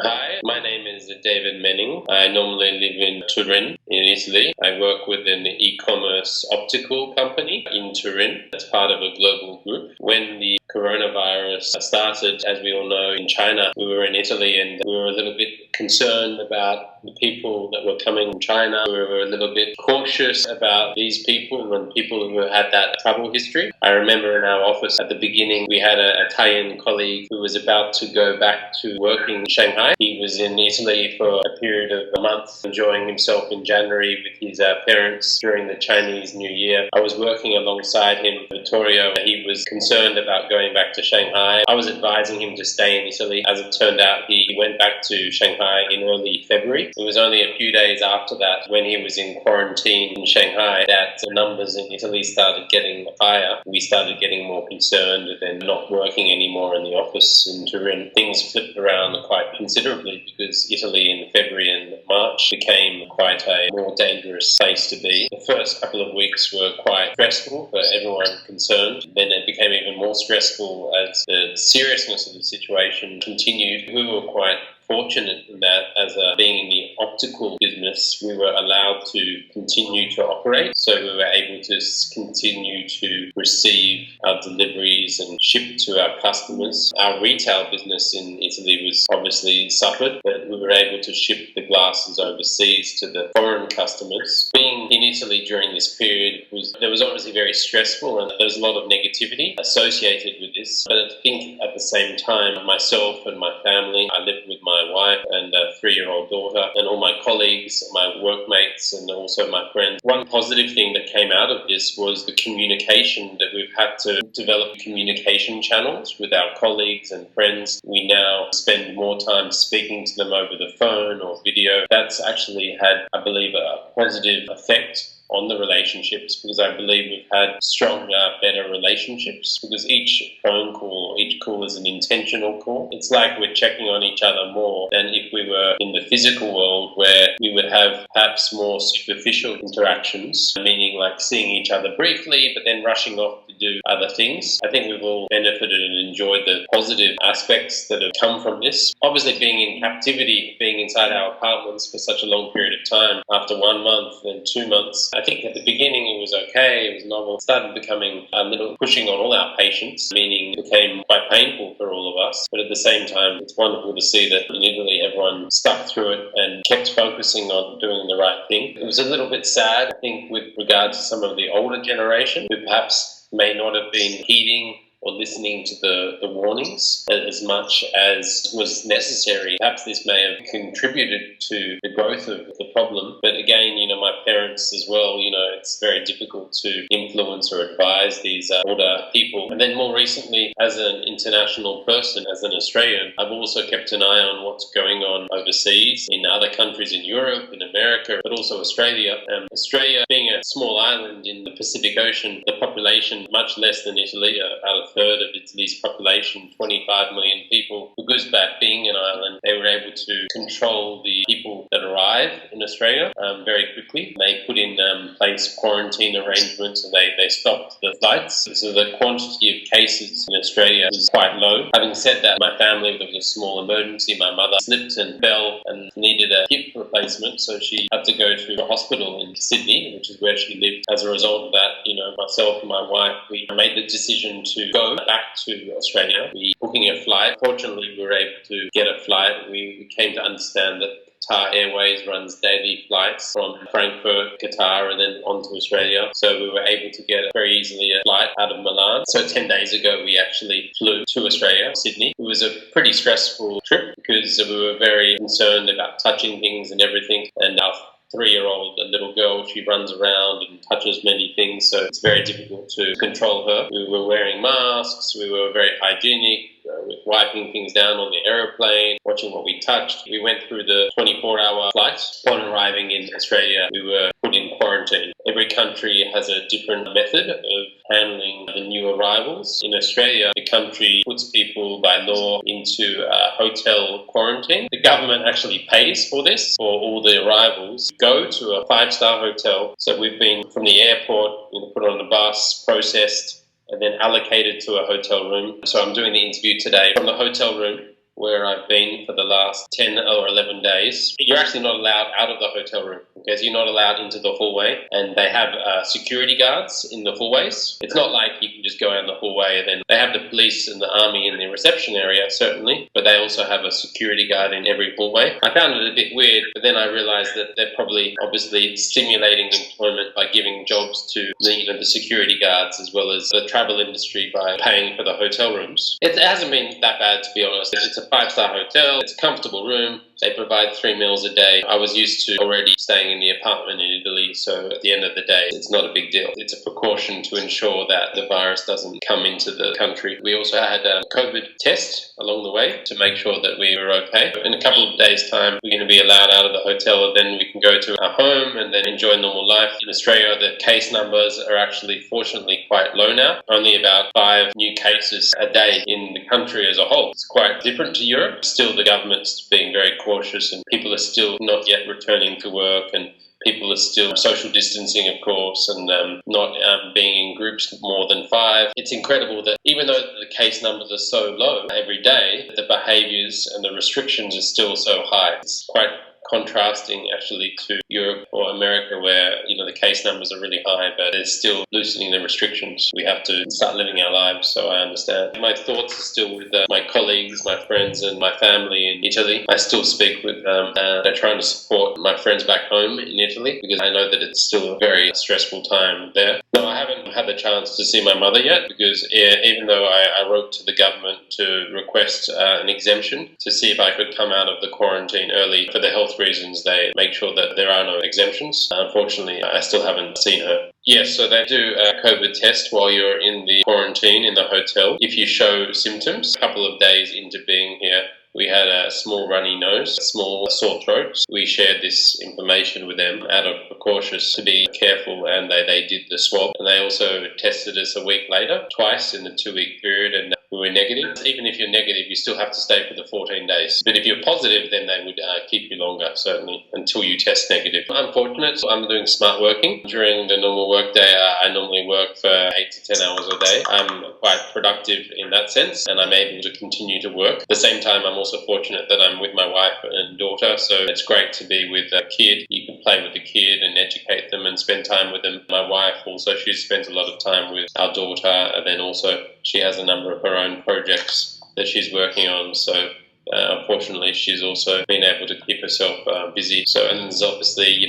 Hi, my name is David Menning. I normally live in Turin, in Italy. I work with an e-commerce optical company in Turin as part of a global group. When the coronavirus started, as we all know, in China, we were in Italy and we were a little bit concerned about the people that were coming from China. We were a little bit cautious about these people and people who had that travel history. I remember in our office at the beginning, we had an Italian colleague who was about to go back to working in Shanghai. He was in Italy for a period of a month, enjoying himself in January with his parents during the Chinese New Year. I was working alongside him, Vittorio. He was concerned about going back to Shanghai. I was advising him to stay in Italy. As it turned out, he went back to Shanghai in early February. It was only a few days after that, when he was in quarantine in Shanghai, that the numbers in Italy started getting higher. We started getting more concerned and not working anymore in the office in Turin. Things flipped around quite considerably because Italy in February and March became quite a more dangerous place to be. The first couple of weeks were quite stressful for everyone concerned. Then it became even more stressful as the seriousness of the situation continued. We were quite fortunate in that, as being in the optical business, we were allowed to continue to operate. So we were able to continue to receive our deliveries and ship to our customers. Our retail business in Italy was obviously suffered, but we were able to ship the glasses overseas to the foreign customers. Being in Italy during this period was obviously very stressful, and there was a lot of negativity associated with this. But I think at the same time, myself and my family, I lived with my wife and a 3-year-old daughter, and all my colleagues, my workmates, and also my friends. One positive thing that came out of this was the communication that we've had to develop communication channels with our colleagues and friends. We now spend more time speaking to them over the phone or video. That's actually had, I believe, a positive effect on the relationships, because I believe we've had stronger, better relationships, because each phone call, each call is an intentional call. It's like we're checking on each other more than if we were in the physical world, where we would have perhaps more superficial interactions, meaning like seeing each other briefly but then rushing off to do other things. I think we've all benefited and enjoyed the positive aspects that have come from this. Obviously, being in captivity, being inside our apartments for such a long period of time, after 1 month and 2 months, I think at the beginning it was okay, it was novel. It started becoming a little pushing on all our patients, meaning it became quite painful for all of us. But at the same time, it's wonderful to see that in Italy everyone stuck through it and kept focusing on doing the right thing. It was a little bit sad, I think, with regard to some of the older generation who perhaps may not have been heeding or listening to the warnings as much as was necessary. Perhaps this may have contributed to the growth of the problem. But again, my parents as well, it's very difficult to influence or advise these older people. And then more recently, as an international person, as an Australian, I've also kept an eye on what's going on overseas in other countries in Europe, in America, but also Australia. Australia, being a small island in the Pacific Ocean, the population much less than Italy, about a third of Italy's population, 25 million people. Because back being an island, they were able to control the people that arrive in Australia very quickly. They put in place quarantine arrangements, and they stopped the flights. So the quantity of cases in Australia is quite low. Having said that, my family, there was a small emergency. My mother slipped and fell and needed a hip replacement, so she had to go to a hospital in Sydney, which is where she lived. As a result of that, myself and my wife, we made the decision to go back to Australia. We booking a flight. Fortunately, we were able to get a flight. We came to understand that Qatar Airways runs daily flights from Frankfurt, Qatar, and then on to Australia. So we were able to get very easily a flight out of Milan. So 10 days ago, we actually flew to Australia, Sydney. It was a pretty stressful trip because we were very concerned about touching things and everything. And our 3-year-old, a little girl, she runs around and touches many things, so it's very difficult to control her. We were wearing masks, we were very hygienic, with wiping things down on the aeroplane, watching what we touched. We went through the 24-hour flight. Upon arriving in Australia, we were put in quarantine. Every country has a different method of handling the new arrivals. In Australia, the country puts people by law into a hotel quarantine. The government actually pays for this, for all the arrivals. Go to a 5-star hotel. So we've been from the airport, put on a bus, processed, and then allocated to a hotel room. So I'm doing the interview today from the hotel room where I've been for the last 10 or 11 days, you're actually not allowed out of the hotel room. Okay, so you're not allowed into the hallway, and they have security guards in the hallways. It's not like you can just go out in the hallway, and then they have the police and the army in the reception area, certainly, but they also have a security guard in every hallway. I found it a bit weird, but then I realized that they're probably obviously stimulating employment by giving jobs to the security guards as well as the travel industry by paying for the hotel rooms. It hasn't been that bad, to be honest. It's a 5-star hotel. It's a comfortable room. They provide 3 meals a day. I was used to already staying in the apartment in Italy, so at the end of the day, it's not a big deal. It's a precaution to ensure that the virus doesn't come into the country. We also had a COVID test along the way to make sure that we were okay. In a couple of days' time, we're going to be allowed out of the hotel, and then we can go to our home and then enjoy normal life. In Australia, the case numbers are actually, fortunately, quite low now. Only about 5 new cases a day in the country as a whole. It's quite different to Europe. Still, the government's being very cautious, and people are still not yet returning to work, and people are still social distancing, of course, and not being in groups more than 5. It's incredible that even though the case numbers are so low every day, the behaviours and the restrictions are still so high. It's quite contrasting actually to Europe or America, where the case numbers are really high, but they're still loosening the restrictions. We have to start living our lives, so I understand. My thoughts are still with my colleagues, my friends, and my family in Italy. I still speak with them. They're trying to support my friends back home in Italy because I know that it's still a very stressful time there. No, I haven't had the chance to see my mother yet because even though I wrote to the government to request an exemption to see if I could come out of the quarantine early for the health reasons, they make sure that there are no exemptions. Unfortunately, I still haven't seen her. Yes, so they do a COVID test while you're in the quarantine in the hotel. If you show symptoms, a couple of days into being here, we had a small runny nose, a small sore throat. We shared this information with them out of precautions to be careful, and they did the swab. And they also tested us a week later, twice in the 2-week period, and we were negative. Even if you're negative, you still have to stay for the 14 days. But if you're positive, then they would keep you longer, certainly, until you test negative. I'm fortunate. So I'm doing smart working. During the normal workday, I normally work for 8 to 10 hours a day. I'm quite productive in that sense, and I'm able to continue to work. At the same time, I'm also fortunate that I'm with my wife and daughter, so it's great to be with a kid. You can play with the kid and educate them and spend time with them. My wife also, she spends a lot of time with our daughter, and then also she has a number of her own projects that she's working on, so unfortunately she's also been able to keep herself busy. So, and there's obviously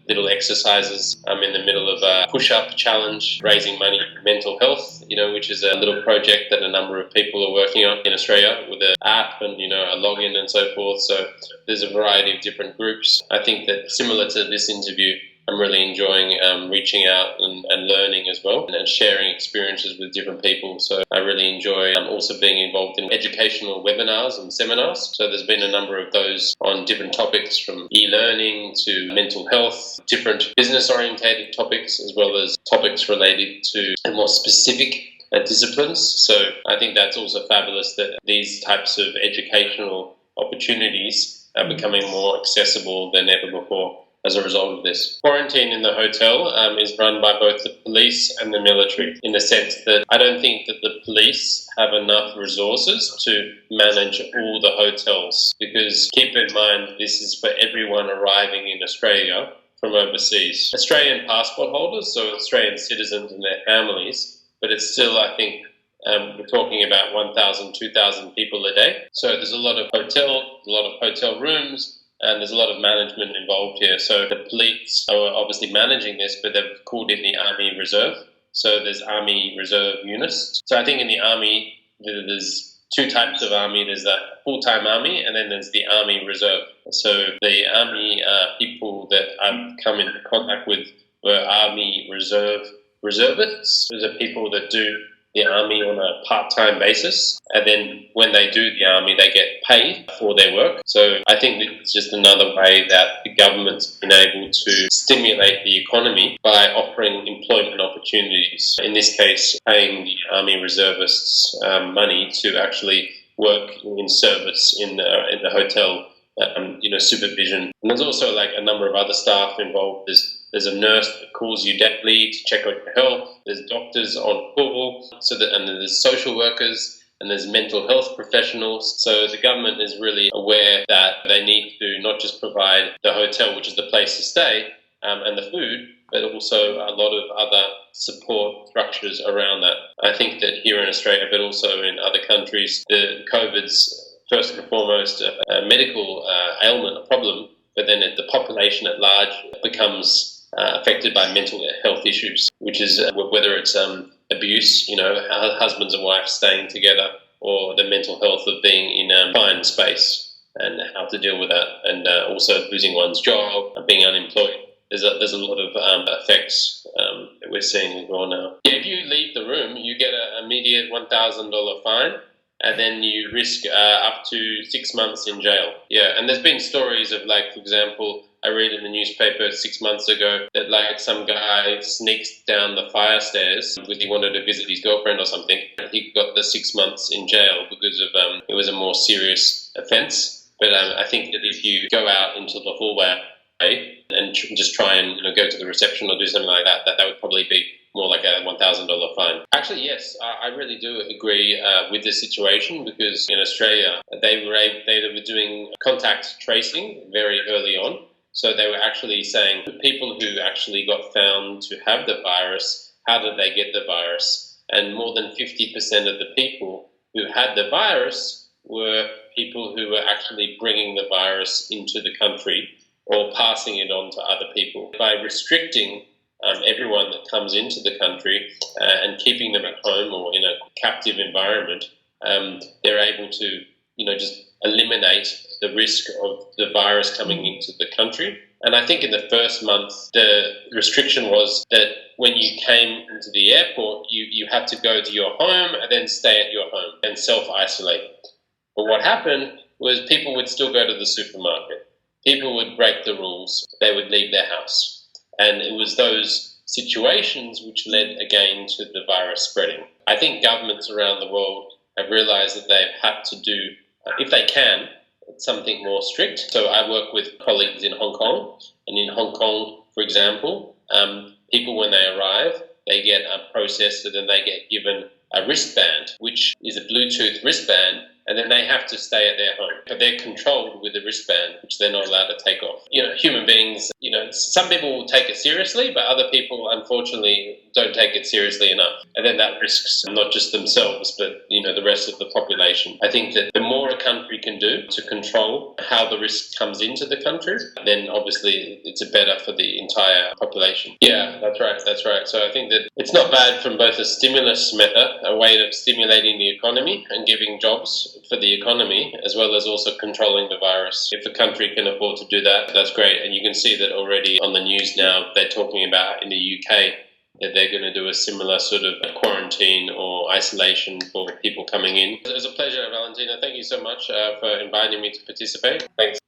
little exercises. I'm in the middle of a push-up challenge, raising money for mental health, which is a little project that a number of people are working on in Australia with an app and, a login and so forth. So there's a variety of different groups. I think that similar to this interview, I'm really enjoying reaching out and learning as well and sharing experiences with different people. So I really enjoy also being involved in educational webinars and seminars. So there's been a number of those on different topics, from e-learning to mental health, different business-orientated topics, as well as topics related to more specific disciplines. So I think that's also fabulous that these types of educational opportunities are becoming more accessible than ever before as a result of this. Quarantine in the hotel is run by both the police and the military, in the sense that I don't think that the police have enough resources to manage all the hotels, because keep in mind this is for everyone arriving in Australia from overseas. Australian passport holders, so Australian citizens and their families, but it's still, I think, we're talking about 1,000, 2,000 people a day. So there's a lot of hotel rooms, and there's a lot of management involved here. So the police are obviously managing this, but they've called in the Army Reserve. So there's Army Reserve units. So I think in the Army, there's 2 types of Army. There's the full-time Army, and then there's the Army Reserve. So the Army people that I've come into contact with were Army reservists. Those are people that do the Army on a part-time basis, and then when they do the Army, they get paid for their work. So I think it's just another way that the government's been able to stimulate the economy by offering employment opportunities. In this case, paying the Army reservists money to actually work in service in the hotel, supervision. And there's also a number of other staff involved. There's a nurse that calls you daily to check on your health. There's doctors on call, and there's social workers. and there's mental health professionals. So the government is really aware that they need to not just provide the hotel, which is the place to stay, and the food, but also a lot of other support structures around that. I think that here in Australia, but also in other countries, the COVID's first and foremost a medical ailment, a problem, but then the population at large becomes affected by mental health issues, which is whether it's abuse, husbands and wives staying together, or the mental health of being in a confined space and how to deal with that, and also losing one's job, being unemployed. There's a lot of effects that we're seeing as well now. Yeah, if you leave the room, you get an immediate $1,000 fine, and then you risk up to 6 months in jail. Yeah, and there's been stories of, like, for example, I read in the newspaper 6 months ago that, like, some guy sneaks down the fire stairs because he wanted to visit his girlfriend or something. He got the 6 months in jail because of it was a more serious offence. But I think that if you go out into the hallway and just try and go to the reception or do something like that, that would probably be more like a $1,000 fine. Actually, yes, I really do agree with this situation, because in Australia they were doing contact tracing very early on. So they were actually saying people who actually got found to have the virus, how did they get the virus? And more than 50% of the people who had the virus were people who were actually bringing the virus into the country or passing it on to other people. By restricting everyone that comes into the country and keeping them at home or in a captive environment, they're able to, just eliminate the risk of the virus coming into the country. And I think in the first month, the restriction was that when you came into the airport, you had to go to your home and then stay at your home and self-isolate. But what happened was people would still go to the supermarket. People would break the rules. They would leave their house. And it was those situations which led again to the virus spreading. I think governments around the world have realized that they've had to do, if they can, something more strict. So I work with colleagues in Hong Kong. And in Hong Kong, for example, people when they arrive, they get processed and then they get given a wristband, which is a Bluetooth wristband, and then they have to stay at their home. But they're controlled with a wristband, which they're not allowed to take off. Human beings, some people will take it seriously, but other people, unfortunately, don't take it seriously enough. And then that risks not just themselves, but, the rest of the population. I think that the more a country can do to control how the risk comes into the country, then obviously it's better for the entire population. Yeah, that's right. So I think that it's not bad from both a stimulus method, a way of stimulating the economy and giving jobs for the economy, as well as also controlling the virus. If a country can afford to do that, that's great. And you can see that already on the news now, they're talking about in the UK that they're going to do a similar sort of quarantine or isolation for people coming in. It was a pleasure, Valentina. Thank you so much for inviting me to participate. Thanks.